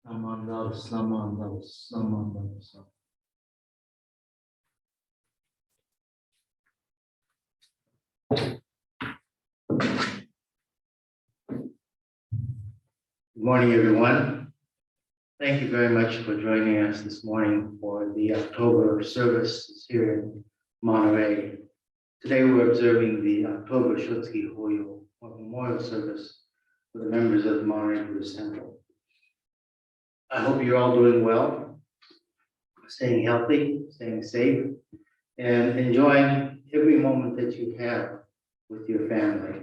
Good morning, everyone. Thank you very much for joining us this morning for the October service here in Monterey. Today we're observing the October Shotsuki Hori, or memorial service for the members of the Monterey Buddhist Temple. I hope you're all doing well, staying healthy, staying safe, and enjoying every moment that you have with your family.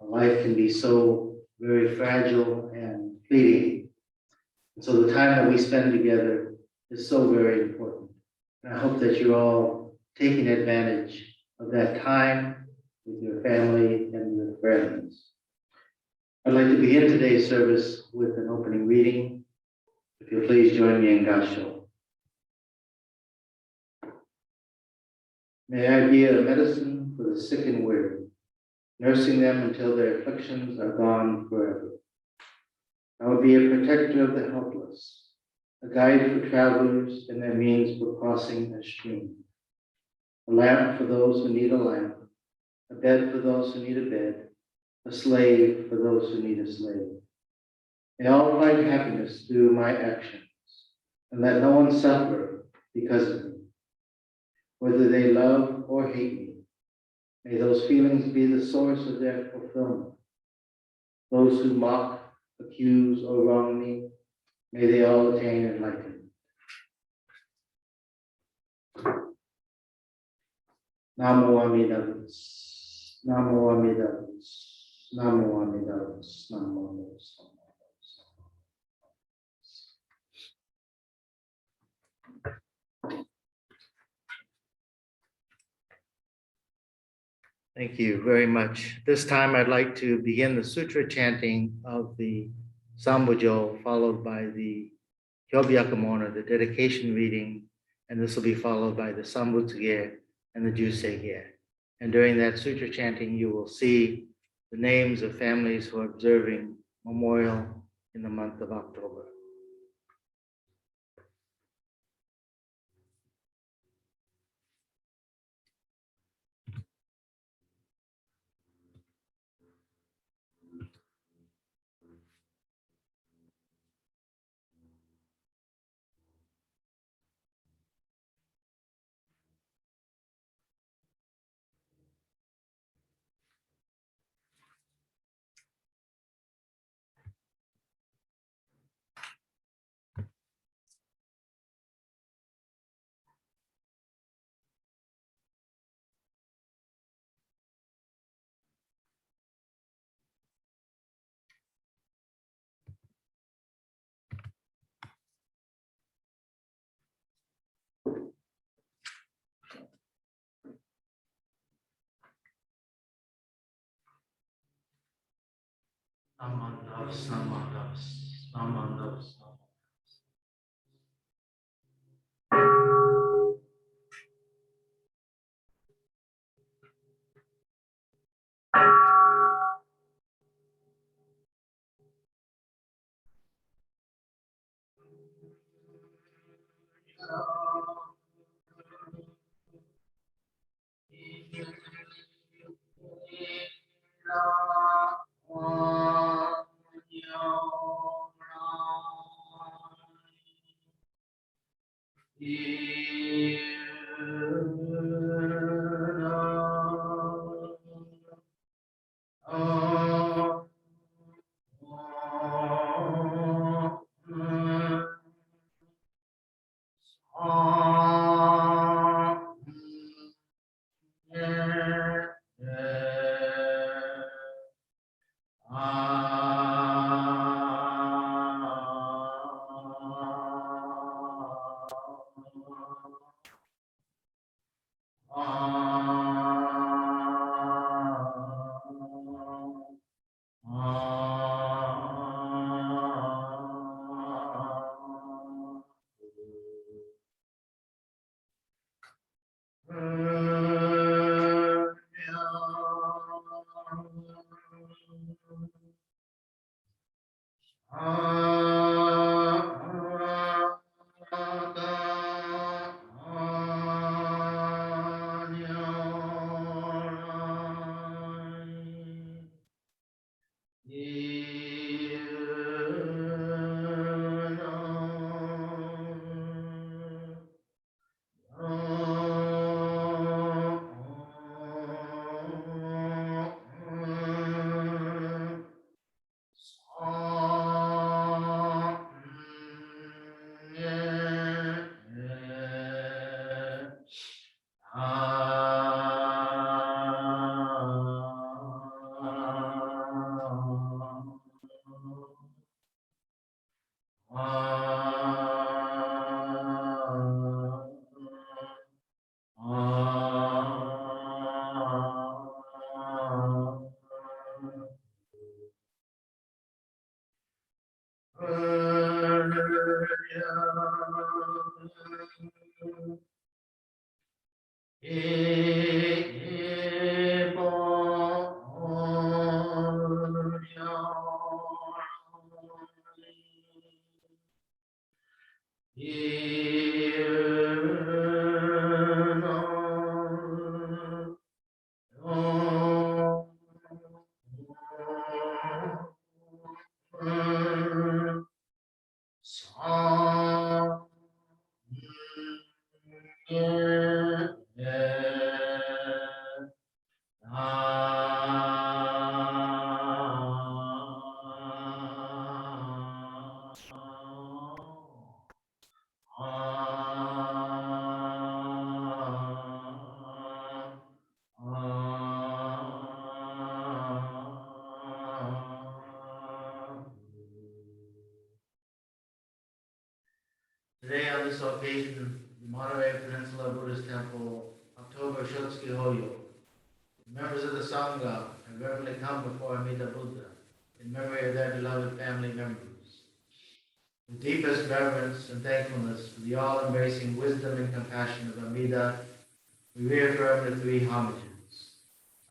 Life can be so very fragile and fleeting. And so the time that we spend together is so very important. And I hope that you're all taking advantage of that time with your family and your friends. I'd like to begin today's service with an opening reading. If you'll please join me in Gasho. May I be a medicine for the sick and weary, nursing them until their afflictions are gone forever. I will be a protector of the helpless, a guide for travelers and their means for crossing a stream, a lamp for those who need a lamp, a bed for those who need a bed, a slave for those who need a slave. May all find happiness through my actions, and let no one suffer because of me, whether they love or hate me. May those feelings be the source of their fulfillment. Those who mock, accuse, or wrong me, may they all attain enlightenment. Namo Amida Butsu, Namo Amida Butsu, Namo Amida Butsu, Namo Amida Butsu. Thank you very much. This time I'd like to begin the sutra chanting of the Sambujo, followed by the Hyobyakamona, the dedication reading, and this will be followed by the Sambutsuge and the Jusei. And during that sutra chanting, you will see the names of families who are observing memorial in the month of October. Today, on this occasion, the Monterey Peninsula Buddhist Temple, October Shotsuki Hoyo, members of the Sangha have reverently come before Amida Buddha in memory of their beloved family members. With deepest reverence and thankfulness for the all-embracing wisdom and compassion of Amida, we reaffirm the three homages.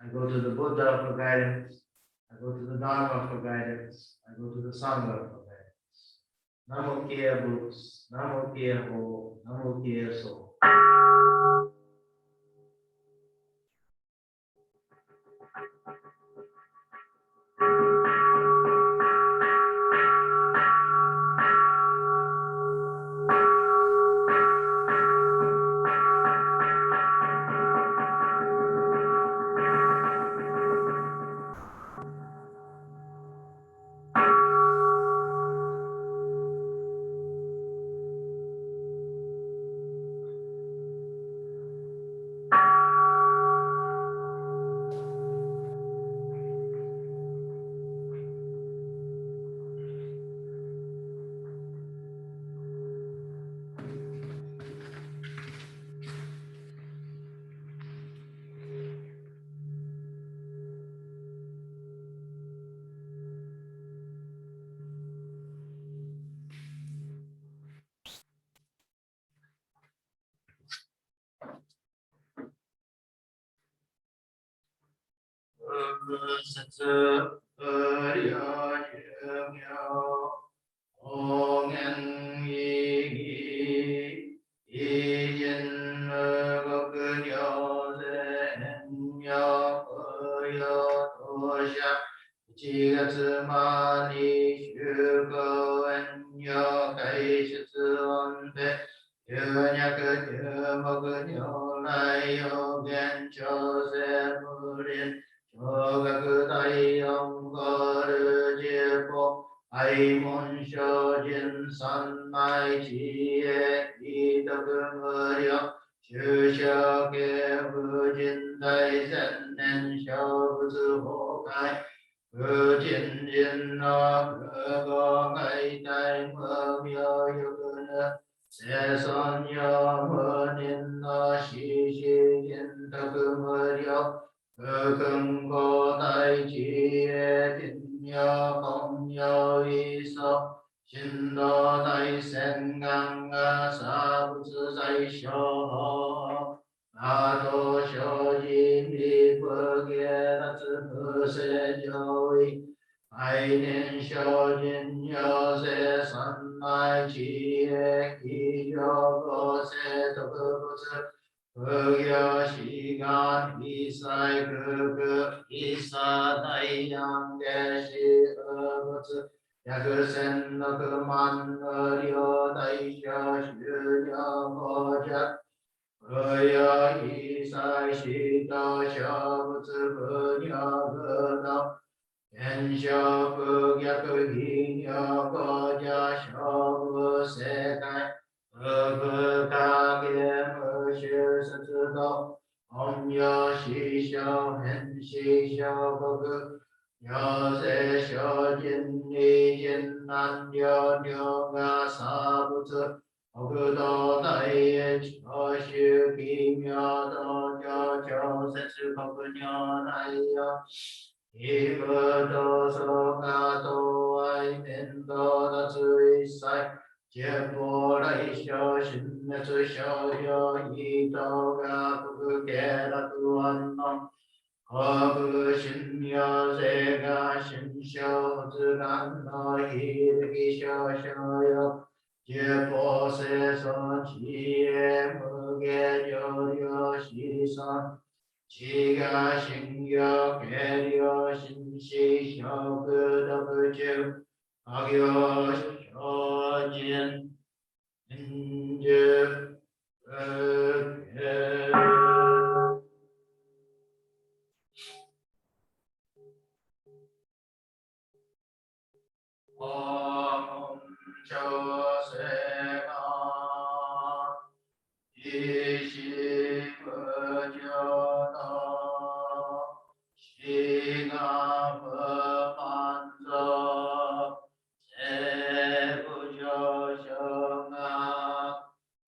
I go to the Buddha for guidance, I go to the Dharma for guidance, I go to the Sangha for guidance. Namo Kia Books, Namo Kia Ho, Namo Kia So. 结果了一小心的这小小一道个不个给了个安弄，何不心要这个心小子干到一个小小哟，结果是说起也不给就有牺牲。七个心要给了心细小个的不就。阿哟，小见人觉唵就舍那，一心不就道，西那不满足。谁不就生啊？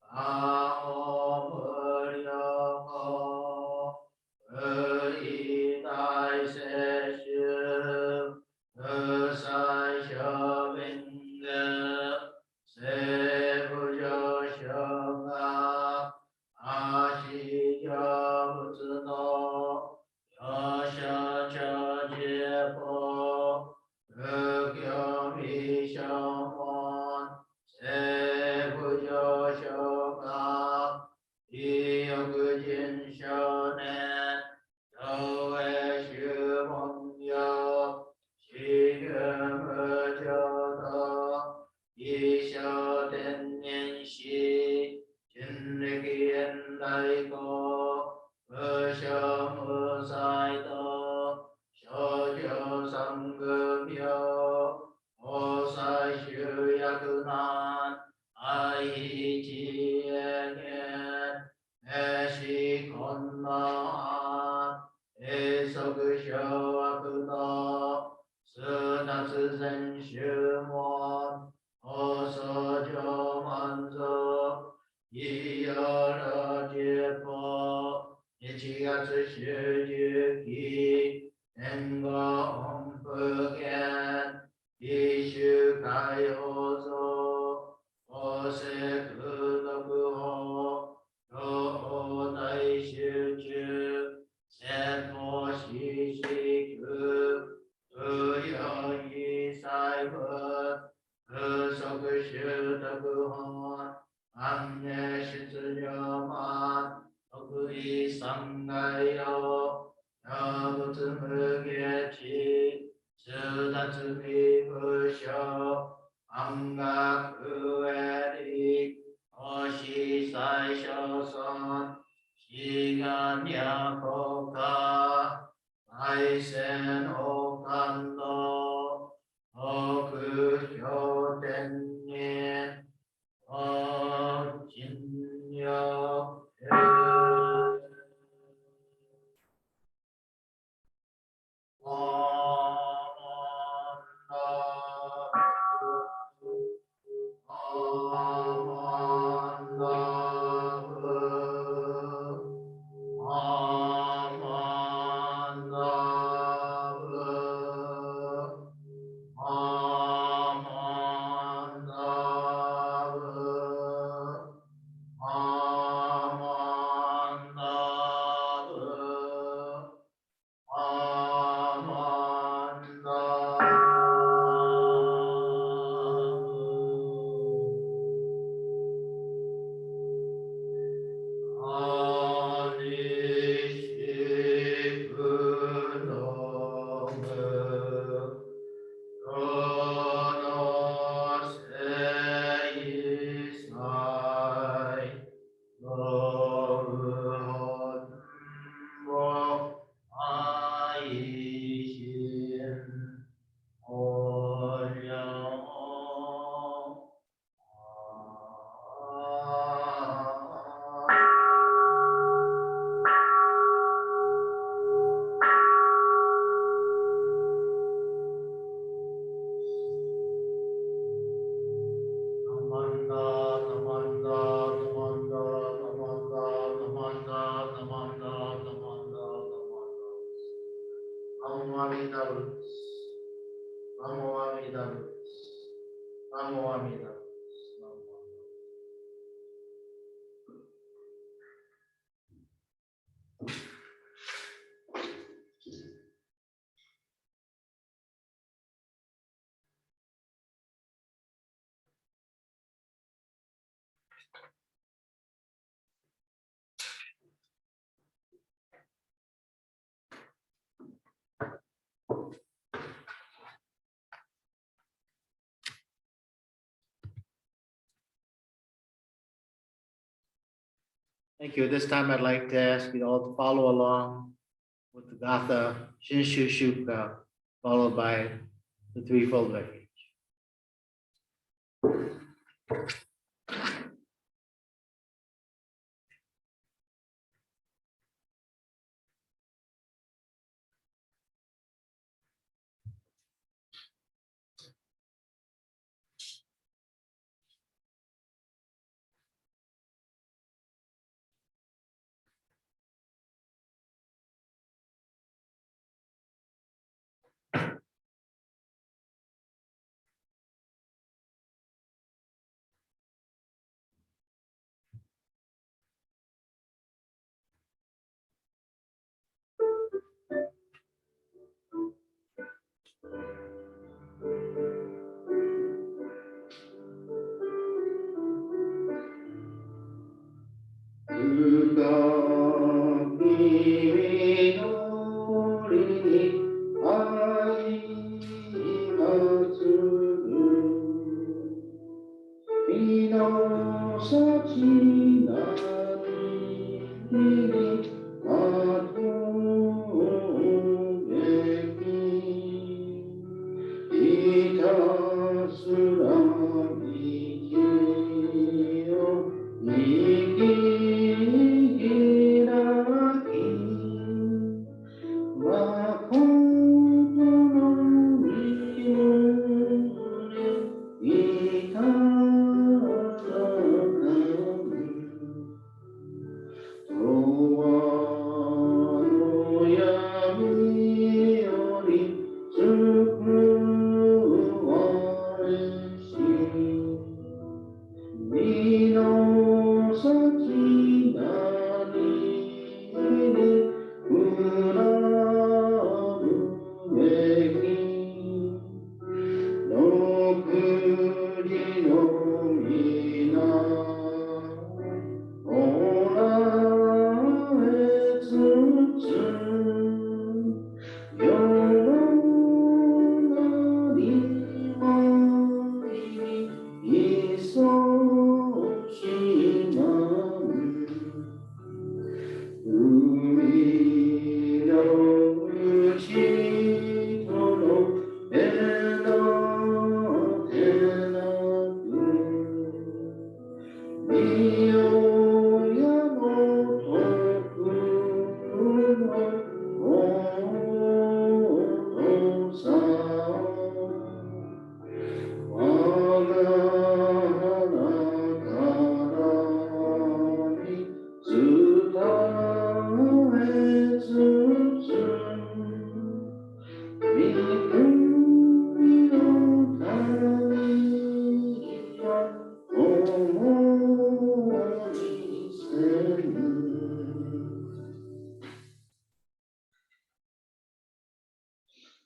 阿耨不了空，不以大舍修，三小明德，谁不就生啊？阿悉教不知道，要想求解脱。叫弥相望，谁不叫小刚？一有个见少年，有为学梦游，西人不教导，一小点年息，今日见来过，不小不赛道。小酒三个表，我赛修呀个难，爱一起年，爱是困难，爱受个小啊个道，是那自身修么，我所就满足，一有了解脱，一起呀子学觉体。能够不见，必须开合作，我是可乐不好，若待修之，先佛西西克，不要以塞文，不受个修的不好，安内是自由嘛，不以伤害哟。要不知不觉起，自大自迷不休，安嘎不为力，我西塞小酸，西干呀口卡，来生我感动，我不修真念，我今有。Namo Amida Butsu. Namo Amida Butsu. Thank you. At this time, I'd like to ask you all to follow along with the Gatha Shinshu Shuka, followed by the threefold refuge.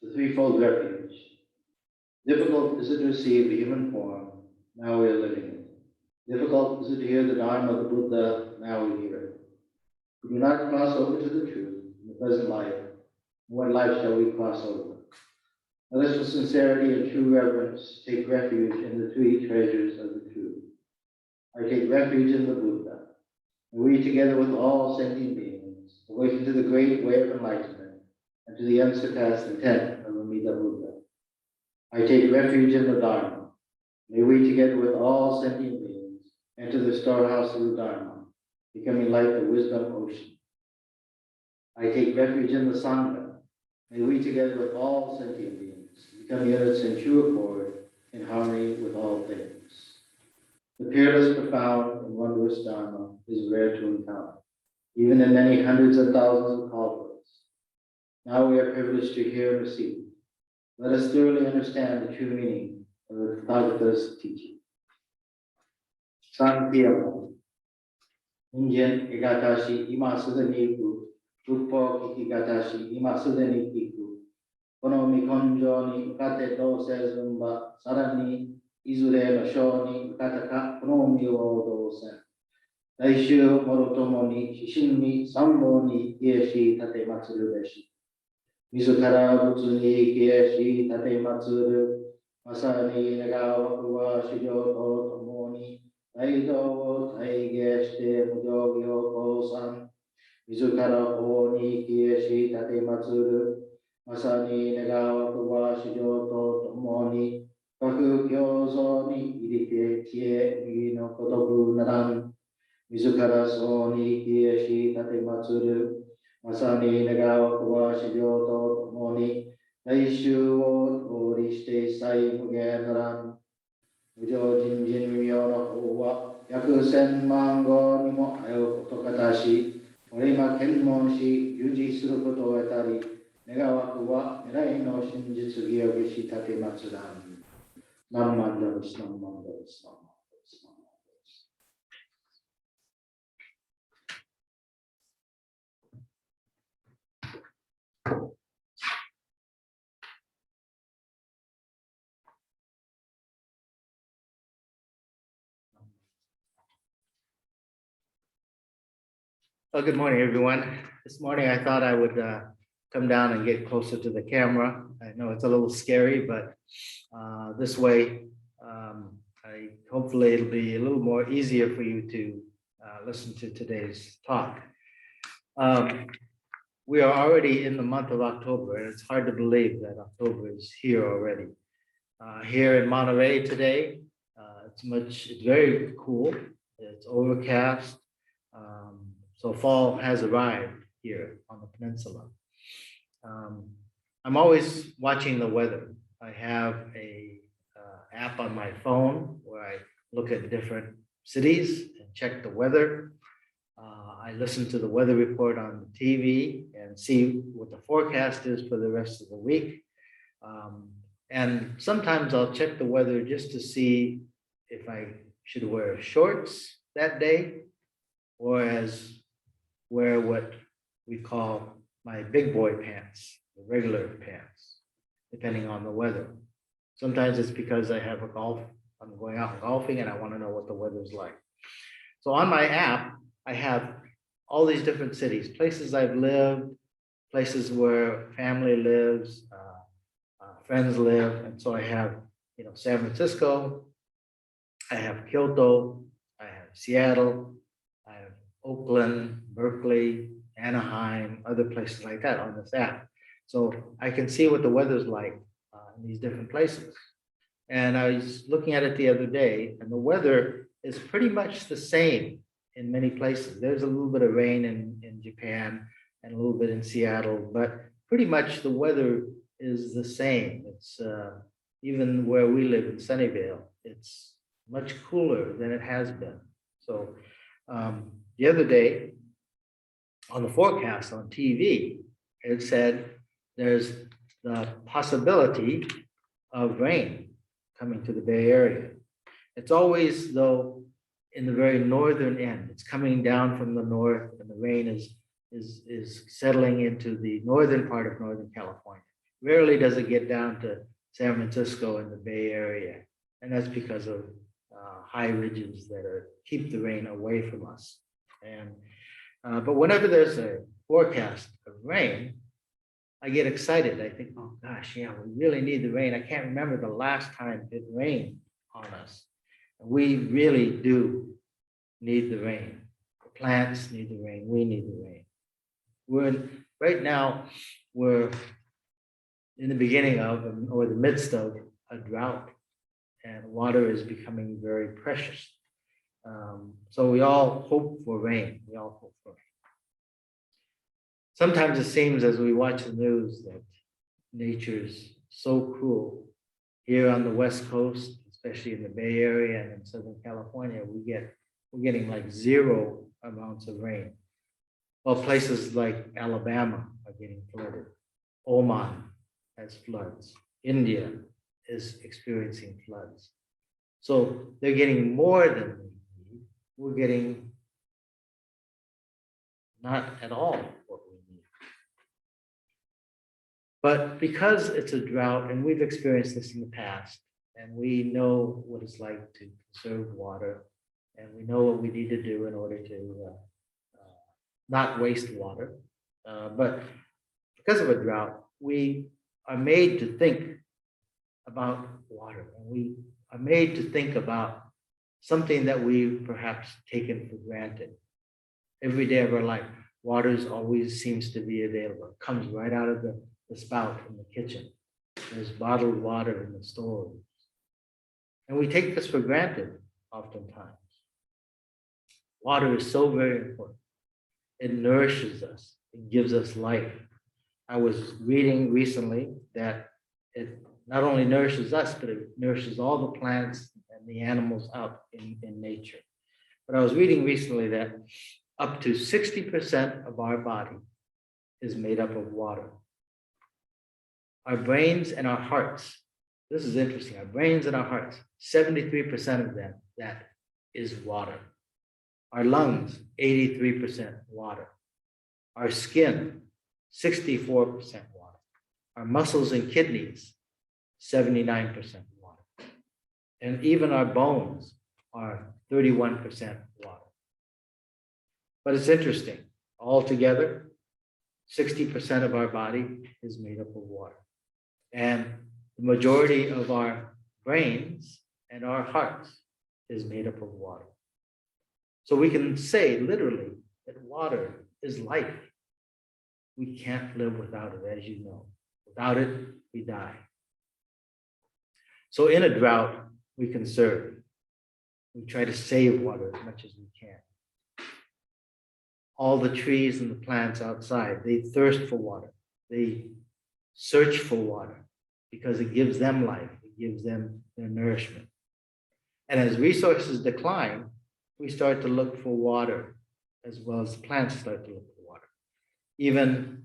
The threefold refuge. Difficult is it to receive the human form, now we are living it. Difficult is it to hear the Dharma of the Buddha, now we hear it. We do not cross over to the truth in the present life. In what life shall we cross over? Let us with sincerity and true reverence take refuge in the three treasures of the truth. I take refuge in the Buddha, and we together with all sentient beings awaken to the great way of enlightenment and to the unsurpassed intent of Amida Buddha. I take refuge in the Dharma. May we together with all sentient beings enter the storehouse of the Dharma, becoming like the wisdom ocean. I take refuge in the Sangha. May we together with all sentient beings become units in true accord, in harmony with all things. The peerless, profound, and wondrous Dharma is rare to encounter, even in many hundreds and thousands of kalpas. Now we are privileged to hear and receive. Let us thoroughly understand the true meaning of the Tathagata's teaching. Sankhya, Injin Egatashi Ima Sudaniku, 仏法聞き方し、今すでに聞く。この未根性に向かってどうせずんば、さらにいずれの章に向かったか、この身をどうせん。来週もろともに、指針に三本に消えし、立てまつるべし。自ら仏に消えし、立てまつる。まさに願わくは修行とともに、大道を体現して無常義を降参。自ら法に消えし、立てまつる。まさに願わくは修行とともに、各教像に入りて消え、右のごとくならん。自らそうに消えし、立てまつる。まさに願わくは修行とともに、来週を通りして一切無限ならん。無常人人無明の方は、約千万号にも及ぶことかたし、俺今検問し、有事することを得たり、願わくは未来の真実義を消し立てまつらん。何万ドルス、何万ドルス、何万ドルス、何万ドルス。Well, good morning, everyone. This morning I thought I would come down and get closer to the camera. I know it's a little scary, but this way, hopefully it'll be a little more easier for you to listen to today's talk. We are already in the month of October, and it's hard to believe that October is here already. Here in Monterey today, it's very cool. It's overcast. So fall has arrived here on the peninsula. I'm always watching the weather. I have a app on my phone where I look at different cities and check the weather. I listen to the weather report on the TV and see what the forecast is for the rest of the week. And sometimes I'll check the weather just to see if I should wear shorts that day or wear what we call my big boy pants, the regular pants, depending on the weather. Sometimes it's because I'm going out golfing and I want to know what the weather's like. So on my app, I have all these different cities, places I've lived, places where family lives, friends live. And so I have, San Francisco, I have Kyoto, I have Seattle, I have Oakland, Berkeley, Anaheim, other places like that on this app. So I can see what the weather's like in these different places. And I was looking at it the other day, and the weather is pretty much the same in many places. There's a little bit of rain in Japan and a little bit in Seattle, but pretty much the weather is the same. It's even where we live in Sunnyvale, it's much cooler than it has been. So the other day on the forecast on TV, it said there's the possibility of rain coming to the Bay Area. It's always, though, in the very northern end. It's coming down from the north, and the rain is settling into the northern part of Northern California. Rarely does it get down to San Francisco and the Bay Area, and that's because of high ridges that keep the rain away from us. And but whenever there's a forecast of rain, I get excited. I think, oh gosh, yeah, we really need the rain. I can't remember the last time it rained on us. We really do need the rain. The plants need the rain. We need the rain. Right now, we're in the beginning of, or the midst of, a drought, and water is becoming very precious. So we all hope for rain. We all hope for rain. Sometimes it seems as we watch the news that nature's so cruel. Here on the West Coast, especially in the Bay Area and in Southern California, we're getting like zero amounts of rain. Well, places like Alabama are getting flooded. Oman has floods. India is experiencing floods. So they're getting more than we need. We're getting not at all what we need. But because it's a drought, and we've experienced this in the past, and we know what it's like to conserve water, and we know what we need to do in order to not waste water. But because of a drought, we are made to think about water, and we are made to think about something that we've perhaps taken for granted. Every day of our life, water always seems to be available. It comes right out of the spout in the kitchen. There's bottled water in the stores. And we take this for granted oftentimes. Water is so very important. It nourishes us. It gives us life. I was reading recently that it not only nourishes us, but it nourishes all the plants and the animals out in nature. But I was reading recently that up to 60% of our body is made up of water. Our brains and our hearts, this is interesting, our brains and our hearts, 73% of that is water. Our lungs, 83% water. Our skin, 64% water. Our muscles and kidneys, 79% water. And even our bones are 31% water. But it's interesting, altogether, 60% of our body is made up of water. And the majority of our brains and our hearts is made up of water. So we can say literally that water is life. We can't live without it, as you know. Without it, we die. So in a drought, we conserve. We try to save water as much as we can. All the trees and the plants outside, they thirst for water. They search for water because it gives them life. It gives them their nourishment. And as resources decline, we start to look for water as well as plants start to look for water. Even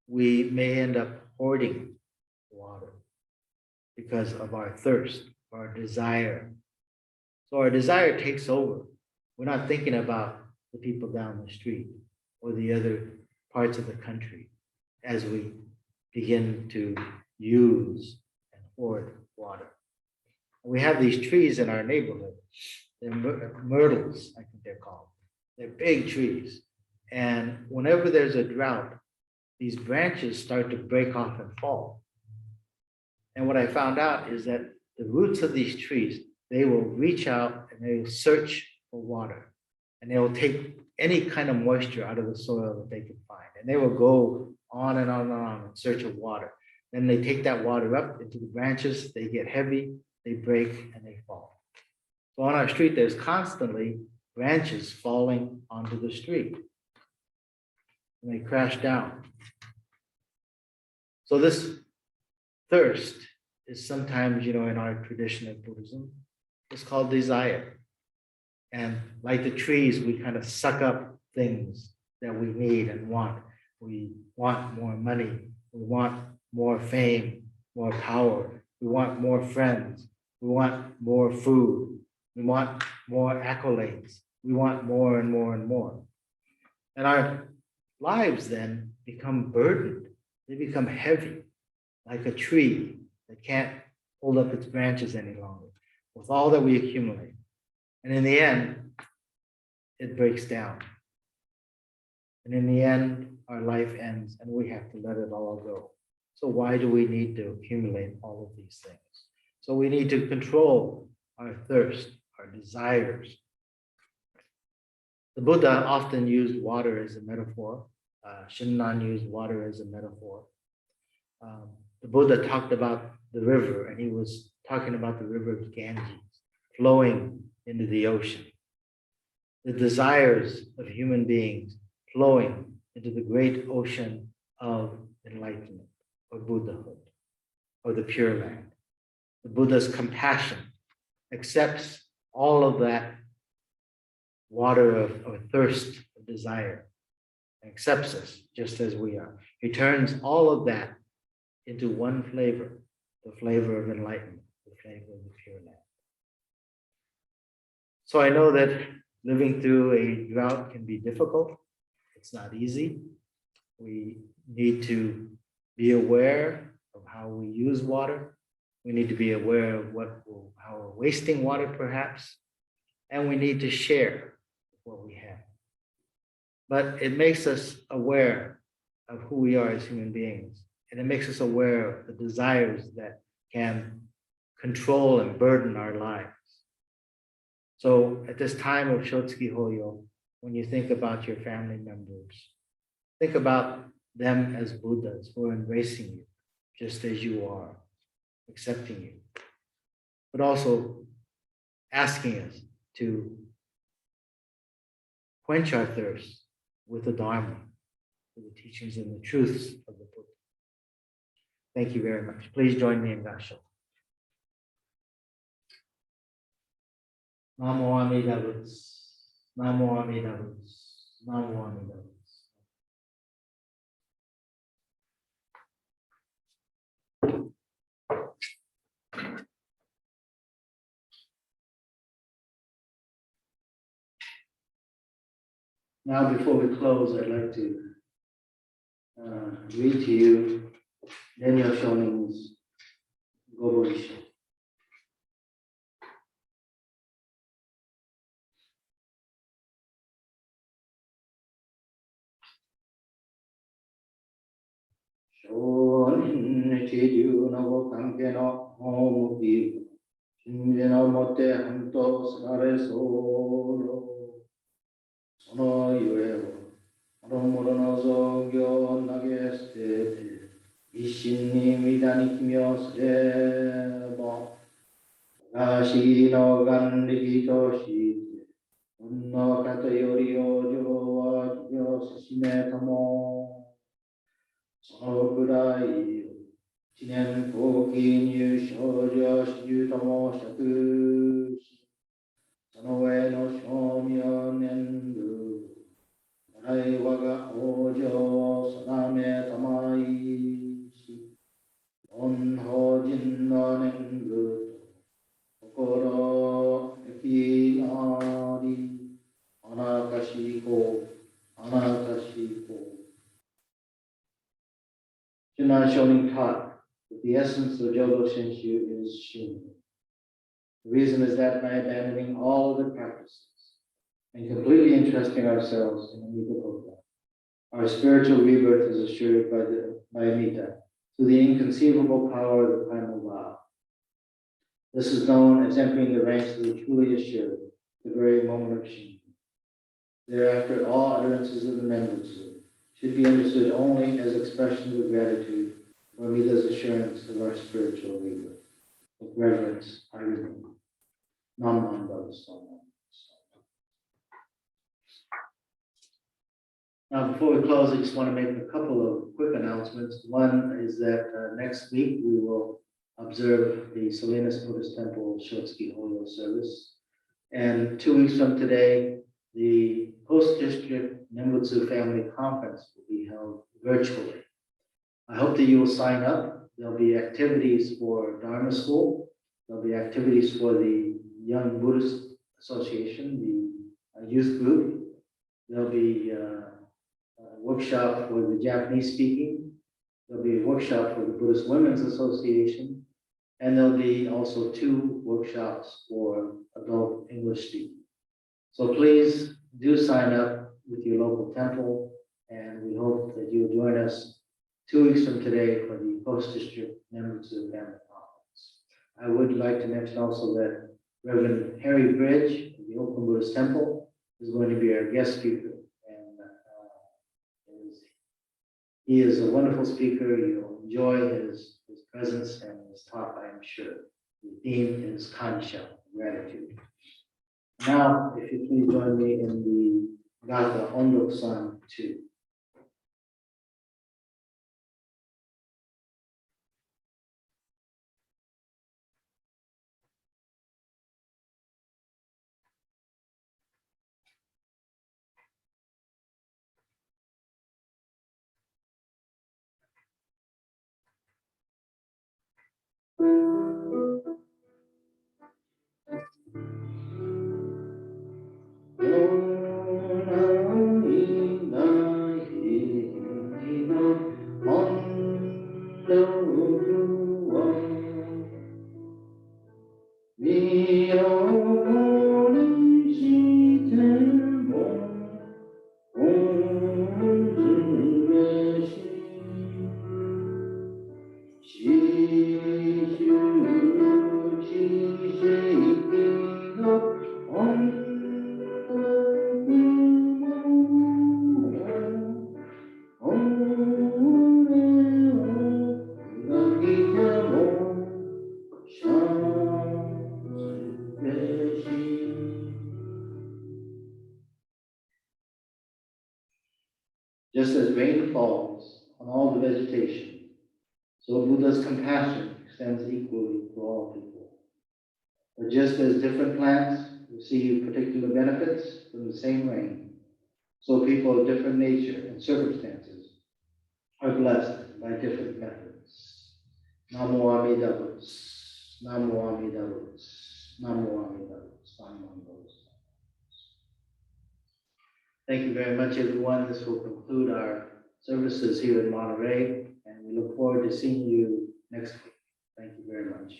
we may end up hoarding water because of our thirst, our desire. So our desire takes over. We're not thinking about the people down the street or the other parts of the country as we begin to use and hoard water. We have these trees in our neighborhood. They're myrtles, I think they're called. They're big trees. And whenever there's a drought, these branches start to break off and fall. And what I found out is that the roots of these trees, they will reach out and they will search for water. And they will take any kind of moisture out of the soil that they can find. And they will go on and on and on in search of water. Then they take that water up into the branches, they get heavy, they break, and they fall. So on our street, there's constantly branches falling onto the street. And they crash down. So this thirst is sometimes, in our tradition of Buddhism, it's called desire. And like the trees, we kind of suck up things that we need and want. We want more money. We want more fame, more power. We want more friends. We want more food. We want more accolades. We want more and more and more. And our lives then become burdened. They become heavy, like a tree that can't hold up its branches any longer with all that we accumulate. And in the end, it breaks down. And in the end, our life ends and we have to let it all go. So why do we need to accumulate all of these things? So we need to control our thirst, our desires. The Buddha often used water as a metaphor. Shinran used water as a metaphor. The Buddha talked about the river, and he was talking about the river of Ganges flowing into the ocean. The desires of human beings flowing into the great ocean of enlightenment or Buddhahood or the Pure Land. The Buddha's compassion accepts all of that water of thirst, of desire, and accepts us just as we are. He turns all of that into one flavor, the flavor of enlightenment, the flavor of the Pure Land. So I know that living through a drought can be difficult. It's not easy. We need to be aware of how we use water. We need to be aware of how we're wasting water, perhaps, and we need to share what we have. But it makes us aware of who we are as human beings, and it makes us aware of the desires that can control and burden our lives. So at this time of Shotsuki Hoyo, when you think about your family members, think about them as Buddhas who are embracing you just as you are, accepting you, but also asking us to quench our thirst with the Dharma, with the teachings and the truths of the Buddha. Thank you very much. Please join me in Gassho. Namo Amida Butsu. Namo Amida Butsu. Namo Amida Butsu. Now, before we close, I'd like to read to you Daniel Shonin's Gobo Isho. Shonin Chiju no Kanke no Homuki, Shinjino Mote Hanto Sare Soro, Sono Yueo, Romoro no Zogyo Nageste, Ishin ni Midani Kimyo Sreba, Gashi no Gandiki Toshi, Unno Kato Yori Ojo wa Yo Sashine Tomo, Sono Kurai, Chinen Koki Nyu Shoujo Shiju Tomo Shaku, Sono Ue no Shomyo Nendu, Narai Waga Ojo Saname Tamai, On Hojin no Nendu, Kokoro Eki Ari, Anakashiko, Anakashiko. Shinai Shonin taught that the essence of Jodo Shinshu is Shin. The reason is that by abandoning all other practices and completely entrusting ourselves in Amida Buddha, our spiritual rebirth is assured by Amida through the inconceivable power of the primal vow. This is known as entering the ranks of the truly assured, the very moment of Shin. Thereafter, all utterances of the Nembutsu should be understood only as expressions of gratitude for Amida's assurance of our spiritual rebirth. With reverence, I remain. Nam Nam Bhavasana. Now, before we close, I just want to make a couple of quick announcements. One is that next week we will observe the Salinas Buddhist Temple Shotsuki Hoyo service. And 2 weeks from today, the Post-District Nembutsu Family Conference will be held virtually. I hope that you will sign up. There'll be activities for Dharma School. There'll be activities for the Young Buddhist Association, the youth group. There'll be a workshop for the Japanese speaking. There'll be a workshop for the Buddhist Women's Association. And there'll be also 2 workshops for adult English speaking. So please do sign up with your local temple, and we hope that you'll join us 2 weeks from today for the Post-District Nembutsu Family Conference. I would like to mention also that Reverend Harry Bridge of the Oakland Buddhist Temple is going to be our guest speaker, and he is a wonderful speaker. You'll enjoy his presence and his talk, I am sure. The theme is Kansha, gratitude. Now, if you please join me in the Gatha Ondok-san 2. falls on all the vegetation. So Buddha's compassion extends equally to all people. But just as different plants receive particular benefits from the same rain, so people of different nature and circumstances are blessed by different methods. Namo Amida Butsu, Namo Amida Butsu, Namo Amida Butsu, Namo Amida Butsu. Thank you very much, everyone. This will conclude our services here in Monterey, and we look forward to seeing you next week. Thank you very much.